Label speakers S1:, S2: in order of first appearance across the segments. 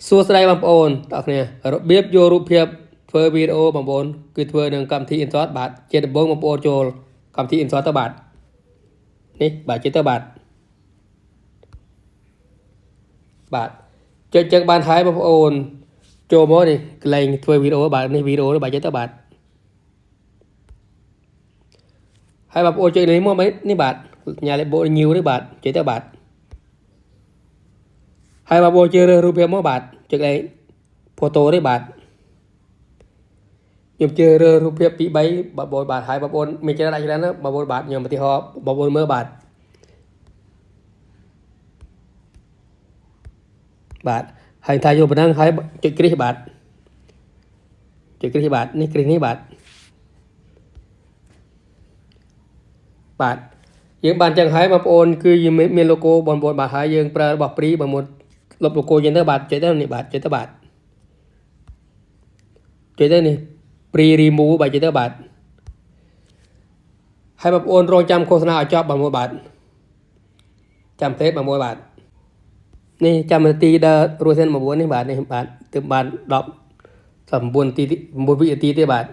S1: សួស្តីបងប្អូនទាំងគ្នារបៀបយករូបភាពធ្វើវីដេអូបងប្អូនគឺធ្វើនឹងកម្មវិធី Insert បាទជាដំបូងបងប្អូនចូលកម្មវិធី Insert ទៅបាទនេះបាទជិះទៅបាទចុចចឹងបានហើយបងប្អូនចូលមកនេះកន្លែងធ្វើវីដេអូបាទនេះវីដេអូនេះបាទជិះទៅបាទហើយបងប្អូនចុចនេះមកនេះបាទញ៉ាលេបូ new នេះបាទជិះទៅបាទហើយបងប្អូនជឿរើសរូបភាពមកបាទចុចកន្លែង photo នេះបាទខ្ញុំជឿរើសរូបភាពពី3បងប្អូនបាទហើយបងប្អូនមានច្រើនដាក់ច្រើនណាបងប្អូនបាទខ្ញុំឧទាហរណ៍បងប្អូនមើលបាទហើយថាយកប៉ុណ្ណឹងហើយចុចគ្រីសបាទចុចគ្រីសបាទនេះគ្រីសនេះបាទយើងបានចឹងហើយបងប្អូនគឺមាន logo បងប្អូនបាទហើយយើងប្រើរបស់ free បងប្អូនលុប logo ចឹងទៅបាទចុចទៅនេះបាទចុចទៅបាទចុចទៅនេះ free remove បាទចុចទៅបាទហើយបងប្អូនរងចាំឃោសនាឲ្យចប់បងប្អូនបាទចាំទេបងប្អូនបាទនេះចាំនាទីដល់រួចសិន9នេះបាទនេះបាទទើបបាន10 9នាទី9វិនាទីទេបាទ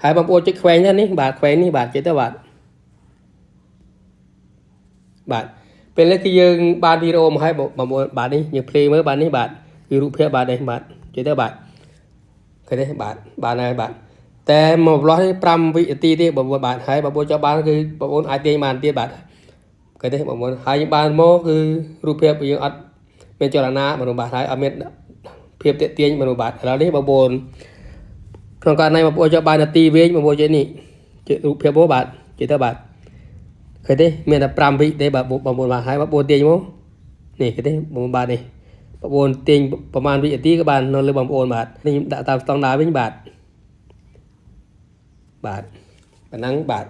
S1: ហើយបងប្អូនចុចខ្វែងនេះបាទខ្វែងនេះបាទចុចទៅបាទពេលនេះគឺយើងបានវីដេអូមកហើយបងប្អូនបាទនេះយើង play មើលបាទនេះបាទគឺរូបភាពបាទនេះបាទចុចទៅបាទឃើញទេបាទហើយបាទតែមកប្លោះនេះ5វិនាទីទេបងប្អូនបាទហើយបងប្អូនចង់បានគឺបងប្អូនអាចទាញបានទៀតបាទឃើញទេបងប្អូនហើយបានមកគឺរូបភាពយើងអត់មានចលនាបងប្អូនបាទហើយអត់មានភាពទាក់ទាញបងប្អូនបាទឥឡូវនេះបងប្អូនក្នុងករណីបងប្អូនចង់បាននាទីវិញបងប្អូនចេះនេះរូបភាពមកបាទចុចទៅបាទឃើញទេមានតែ5វិទេបាទបងប្អូនបាទហើយបងប្អូនទាញមកនេះឃើញទេបងប្អូនបាទនេះបងប្អូនទាញប្រហែលវិនាទីក៏បាននៅលើបងប្អូនបាទនេះខ្ញុំដាក់តាមស្តង់ដារវិញបាទប៉ុណ្ណឹងបាទ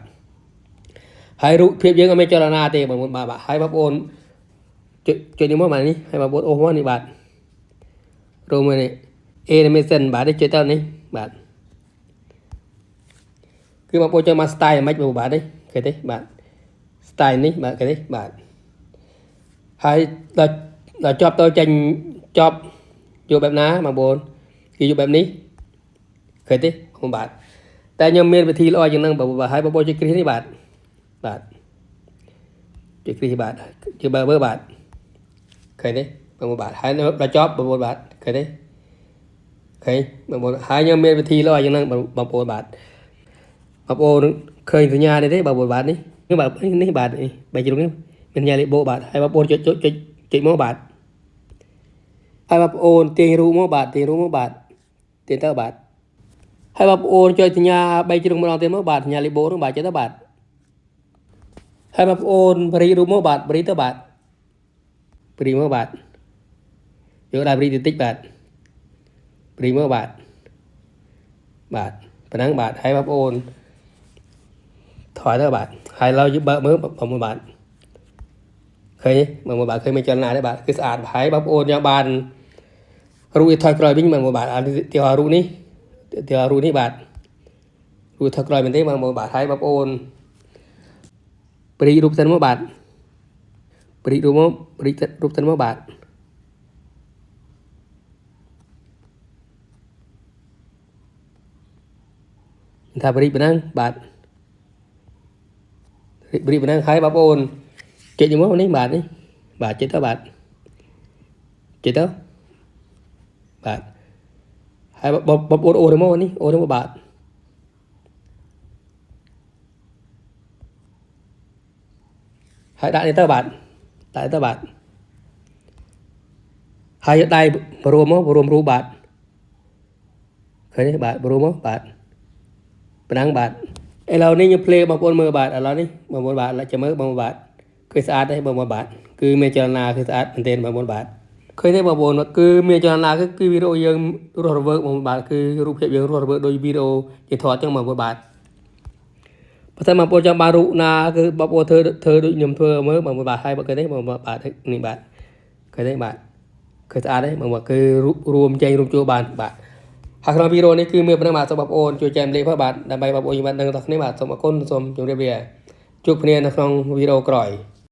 S1: ហើយរូបភាពយើងអត់មានចលនាទេបងប្អូនបាទហើយបងប្អូនចុចនេះមកបាទនេះហើយបងប្អូនអូសមកនេះបាទរួមមកនេះ animation បាទនេះចុចទៅនេះបាទគឺបងប្អូនចង់មក style មិនបងបាទនេះឃើញទេបាទ style នេះបាទឃើញទេបាទហើយដល់ចប់ទៅចេញចប់យកបែបណាបងប្អូនគឺយកបែបនេះឃើញទេបងបាទតែខ្ញុំមានវិធីល្អជាងហ្នឹងបងប្អូនហើយបងប្អូនចុចគ្រីសនេះបាទចុចគ្រីសបាទជឿបើបាទឃើញទេបងប្អូនបាទហើយដល់ចប់បងប្អូនបាទឃើញទេឃើញបងប្អូនហើយខ្ញុំមានវិធីល្អជាងហ្នឹងបងប្អូនបាទបងប្អូនឃើញសញ្ញានេះទេបងប្អូនបាទនេះបាទនេះបាទនេះបែរជ្រុងនេះមានសញ្ញាលេខបូបាទហើយបងប្អូនចុចមកបាទហើយបងប្អូនទាញរូបមកបាទទាញទៅបាទហើយបងប្អូនចុចសញ្ញា3ជ្រុងម្ដងទៀតមកបាទសញ្ញាលេខបូនោះបាទចុចទៅបាទហើយបងប្អូនបរិយរូបមកបាទបរិយទៅបាទបរិយមកបាទយកដាក់បរិយតិចបាទបរិយមកបាទប៉ុណ្ណឹងបាទហើយបងប្អូនថយទៅបាទហើយឡើយយើងបើកមើលបងប្អូនបាទឃើញបងប្អូនបាទឃើញមានចលនាទេបាទគឺស្អាតហើយបងប្អូនចង់បានរូបថយក្រោយវិញបងប្អូនបាទទីរូបនេះបាទរូបថយក្រោយមែនទេបងប្អូនបាទហើយបងប្អូនប្រីរូបសិនមកបាទប្រីរូបសិនមកបាទថាប្រីប៉ុណ្ណឹងបាទប្រីប៉ុណ្ណឹងហើយបងប្អូនចុចមកនេះបាទនេះបាទចុចទៅបាទហើយបងប្អូនអូទៅមកនេះអូទៅមកបាទហើយដាក់នេះទៅបាទហើយដៃបរួមមករូបបាទឃើញទេបាទបរួមមកបាទប៉ុណ្ណឹងបាទឥឡូវនេះខ្ញុំ play បងប្អូនមើលបាទឥឡូវនេះបងប្អូនបាទចាំមើលបងប្អូនបាទគឺស្អាតទេបងប្អូនបាទគឺមានចលនាគឺស្អាតមែនទែនបងប្អូនបាទឃើញទេបងប្អូនគឺមានចលនាគឺវីដេអូយើងរស់រវើកបងប្អូនបាទគឺរូបភាពយើងរស់រវើកដូចវីដេអូជាថតចឹងបងប្អូនបាទបើតែបងប្អូនចង់បានរូបណាគឺបងប្អូនធ្វើដូចខ្ញុំធ្វើមើលបងប្អូនបាទហើយបើឃើញទេបងប្អូនបាទនេះបាទឃើញទេបាទឃើញស្អាតទេបងប្អូនគឺរួមចេញរួមចូលបានបាទហើយក្នុងវីដេអូនេះគឺមានប៉ុណ្ណឹងបាទសូមបងប្អូនជួយចែករំលែកផងបាទដើម្បីបងប្អូនយើងបានដឹងដល់គ្នាបាទសូមអរគុណសូមជម្រាបលា ជួបគ្នានៅក្នុងវីដេអូក្រោយ